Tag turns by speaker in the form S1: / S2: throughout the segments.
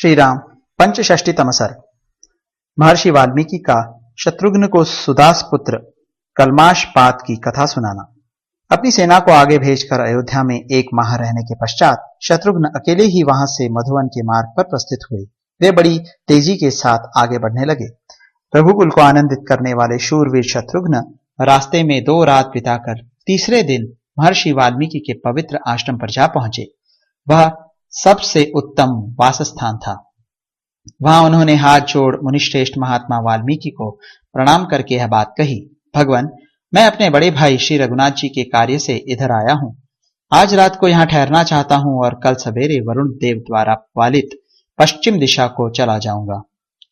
S1: श्री राम पंचषष्टितम सर्ग। महर्षि वाल्मीकि का शत्रुघ्न को सुदास पुत्र कलमाशपात की कथा सुनाना। अपनी सेना को आगे भेजकर अयोध्या में 1 माह रहने के पश्चात शत्रुघ्न अकेले ही वहां से मधुवन के मार्ग पर प्रस्थित हुए। वे बड़ी तेजी के साथ आगे बढ़ने लगे। रघुकुल को आनंदित करने वाले शूरवीर शत्रुघ्न रास्ते में 2 रात बिताकर तीसरे दिन महर्षि वाल्मीकि के पवित्र आश्रम पर जा पहुंचे। वह सबसे उत्तम वासस्थान था। वहां उन्होंने हाथ जोड़ मुनिश्रेष्ठ महात्मा वाल्मीकि को प्रणाम करके यह बात कही। भगवान, मैं अपने बड़े भाई श्री रघुनाथ जी के कार्य से इधर आया हूं। आज रात को यहां ठहरना चाहता हूं और कल सवेरे वरुण देव द्वारा पालित पश्चिम दिशा को चला जाऊंगा।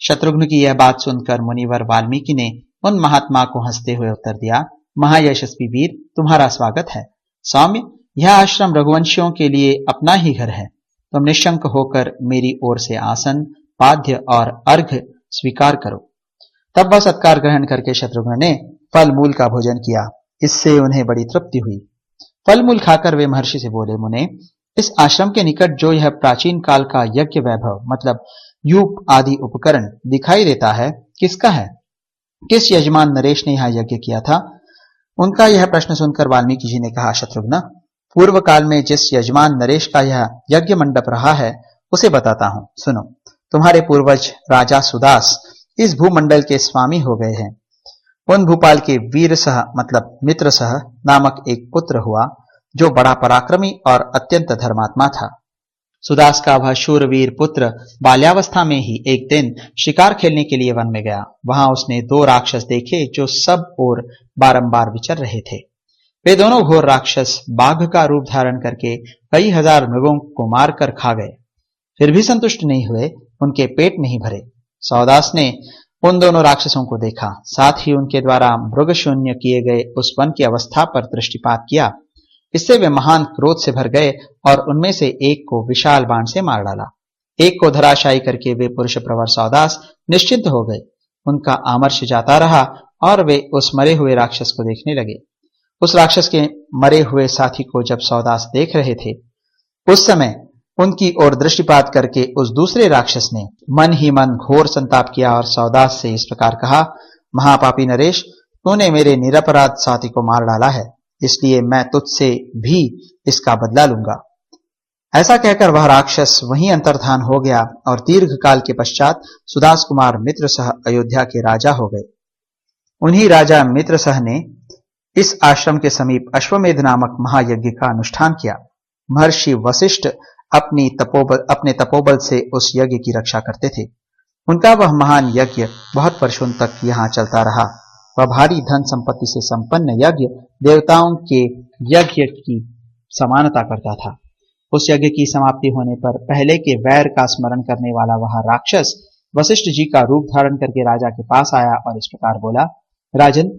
S1: शत्रुघ्न की यह बात सुनकर मुनिवर वाल्मीकि ने उन महात्मा को हंसते हुए उत्तर दिया, महायशस्वी वीर, तुम्हारा स्वागत है। सौम्य, यह आश्रम रघुवंशियों के लिए अपना ही घर है। तुम निशंक होकर मेरी ओर से आसन, पाद्य और अर्घ्य स्वीकार करो। तब वह सत्कार ग्रहण करके शत्रुघ्न ने फल मूल का भोजन किया। इससे उन्हें बड़ी तृप्ति हुई। फल मूल खाकर वे महर्षि से बोले, मुने, इस आश्रम के निकट जो यह प्राचीन काल का यज्ञ वैभव मतलब यूप आदि उपकरण दिखाई देता है, किसका है? किस यजमान नरेश ने यहाँ यज्ञ किया था? उनका यह प्रश्न सुनकर वाल्मीकि जी ने कहा, शत्रुघ्न, पूर्व काल में जिस यजमान नरेश का यह यज्ञ मंडप रहा है उसे बताता हूं, सुनो। तुम्हारे पूर्वज राजा सुदास इस भूमंडल के स्वामी हो गए हैं। उन भूपाल के वीरसह मतलब मित्रसह नामक एक पुत्र हुआ जो बड़ा पराक्रमी और अत्यंत धर्मात्मा था। सुदास का वह शूरवीर पुत्र बाल्यावस्था में ही एक दिन शिकार खेलने के लिए वन में गया। वहां उसने 2 राक्षस देखे जो सब ओर बारंबार विचर रहे थे। वे दोनों घोर राक्षस बाघ का रूप धारण करके कई हजार मृगों को मारकर खा गए। फिर भी संतुष्ट नहीं हुए, उनके पेट नहीं भरे। सौदास ने उन दोनों राक्षसों को देखा, साथ ही उनके द्वारा मृग शून्य किए गए उस वन की अवस्था पर दृष्टिपात किया। इससे वे महान क्रोध से भर गए और उनमें से एक को विशाल बाण से मार डाला। एक को धराशायी करके वे पुरुष प्रवर सौदास निश्चिंत हो गए। उनका आमर्ष जाता रहा और वे उस मरे हुए राक्षस को देखने लगे। उस राक्षस के मरे हुए साथी को जब सौदास देख रहे थे, उस समय उनकी ओर दृष्टिपात करके उस दूसरे राक्षस ने मन ही मन घोर संताप किया और सौदास से इस प्रकार कहा, महापापी नरेश, तूने मेरे निरपराध साथी को मार डाला है, इसलिए मैं तुझसे भी इसका बदला लूंगा। ऐसा कहकर वह राक्षस वहीं अंतर्धान हो गया और दीर्घ काल के पश्चात सुदास कुमार मित्रसह अयोध्या के राजा हो गए। उन्हीं राजा मित्रसह ने इस आश्रम के समीप अश्वमेध नामक महायज्ञ का अनुष्ठान किया। महर्षि वशिष्ठ अपने तपोबल से उस यज्ञ की रक्षा करते थे। उनका वह महान यज्ञ बहुत वर्षों तक यहाँ चलता रहा। वह भारी धन संपत्ति से संपन्न यज्ञ देवताओं के यज्ञ की समानता करता था। उस यज्ञ की समाप्ति होने पर पहले के वैर का स्मरण करने वाला वह राक्षस वशिष्ठ जी का रूप धारण करके राजा के पास आया और इस प्रकार बोला, राजन,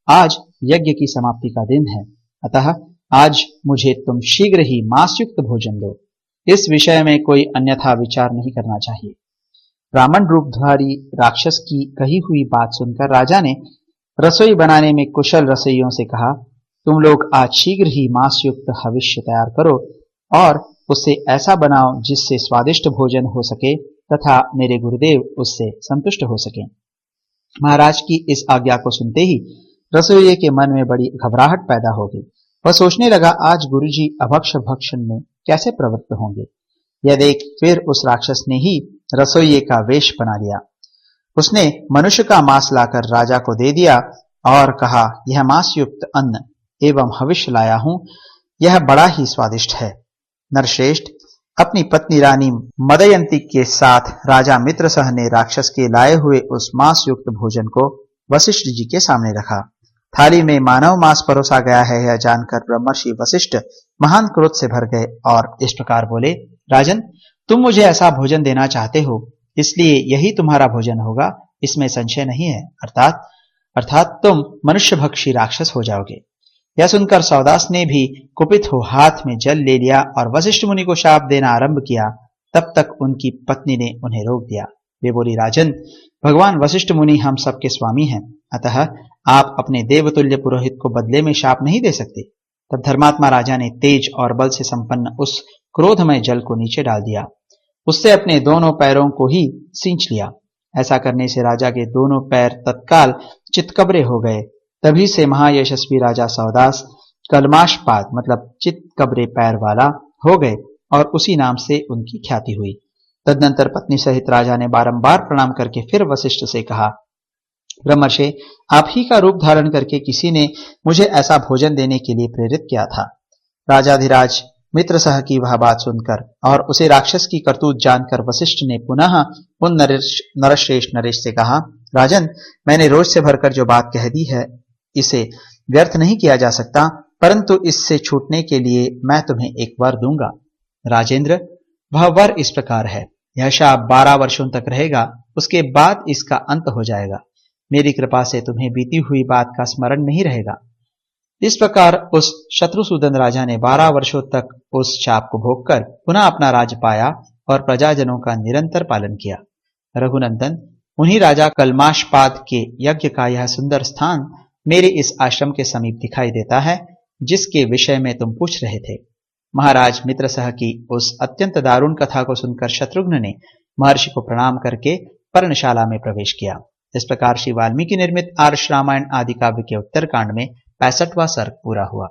S1: आज यज्ञ की समाप्ति का दिन है, अतः आज मुझे तुम शीघ्र ही मांसयुक्त भोजन दो। इस विषय में कोई अन्यथा विचार नहीं करना चाहिए। ब्राह्मण रूपधारी राक्षस की कही हुई बात सुनकर राजा ने रसोई बनाने में कुशल रसोइयों से कहा, तुम लोग आज शीघ्र ही मांसयुक्त हविष्य तैयार करो और उसे ऐसा बनाओ जिससे स्वादिष्ट भोजन हो सके तथा मेरे गुरुदेव उससे संतुष्ट हो सके। महाराज की इस आज्ञा को सुनते ही रसोइये के मन में बड़ी घबराहट पैदा हो गई। वह सोचने लगा, आज गुरुजी अभक्ष भक्षण में कैसे प्रवृत्त होंगे। यह देख फिर उस राक्षस ने ही रसोइये का वेश बना लिया। उसने मनुष्य का मांस लाकर राजा को दे दिया और कहा, यह मांसयुक्त अन्न एवं हविष्य लाया हूं, यह बड़ा ही स्वादिष्ट है। नरश्रेष्ठ, अपनी पत्नी रानी मदयंती के साथ राजा मित्रसह ने राक्षस के लाए हुए उस मांसयुक्त भोजन को वशिष्ठ जी के सामने रखा। थाली में मानव मांस परोसा गया है, यह जानकर ब्रह्मर्षि वशिष्ठ महान क्रोध से भर गए और इस प्रकार बोले, राजन, तुम मुझे ऐसा भोजन देना चाहते हो, इसलिए यही तुम्हारा भोजन होगा, इसमें संशय नहीं है। अर्थात तुम मनुष्य भक्षी राक्षस हो जाओगे। यह सुनकर सौदास ने भी कुपित हो हाथ में जल ले लिया और वशिष्ठ मुनि को शाप देना आरंभ किया। तब तक उनकी पत्नी ने उन्हें रोक दिया। वे बोली, राजन, भगवान वशिष्ठ मुनि हम सबके स्वामी हैं, अतः आप अपने देवतुल्य पुरोहित को बदले में शाप नहीं दे सकते। तब धर्मात्मा राजा ने तेज और बल से संपन्न उस क्रोधमय जल को नीचे डाल दिया। उससे अपने दोनों पैरों को ही सींच लिया। ऐसा करने से राजा के दोनों पैर तत्काल चितकबरे हो गए। तभी से महायशस्वी राजा सौदास कलमाशपाद मतलब चितकबरे पैर वाला हो गए और उसी नाम से उनकी ख्याति हुई। तदनंतर पत्नी सहित राजा ने बारंबार प्रणाम करके फिर वशिष्ठ से कहा, ब्रह्मर्षि, आप ही का रूप धारण करके किसी ने मुझे ऐसा भोजन देने के लिए प्रेरित किया था। राजाधिराज मित्रसह की वह बात सुनकर और उसे राक्षस की करतूत जानकर वशिष्ठ ने पुनः उन नरश्रेष्ठ नरेश से कहा, राजन, मैंने रोज से भरकर जो बात कह दी है इसे व्यर्थ नहीं किया जा सकता, परंतु इससे छूटने के लिए मैं तुम्हें एक वर दूंगा। राजेंद्र, वह वर इस प्रकार है, यह शाप 12 वर्षों तक रहेगा, उसके बाद इसका अंत हो जाएगा। मेरी कृपा से तुम्हें बीती हुई बात का स्मरण नहीं रहेगा। इस प्रकार उस शत्रुसूदन राजा ने 12 वर्षों तक उस शाप को भोगकर पुनः अपना राज्य पाया और प्रजाजनों का निरंतर पालन किया। रघुनंदन, उन्हीं राजा कलमाशपाद के यज्ञ का यह सुंदर स्थान मेरे इस आश्रम के समीप दिखाई देता है, जिसके विषय में तुम पूछ रहे थे। महाराज मित्रसह की उस अत्यंत दारुण कथा को सुनकर शत्रुघ्न ने महर्षि को प्रणाम करके पर्णशाला में प्रवेश किया। इस प्रकार श्री वाल्मीकि निर्मित आर्ष रामायण आदि काव्य के उत्तरकांड में 65वां सर्ग पूरा हुआ।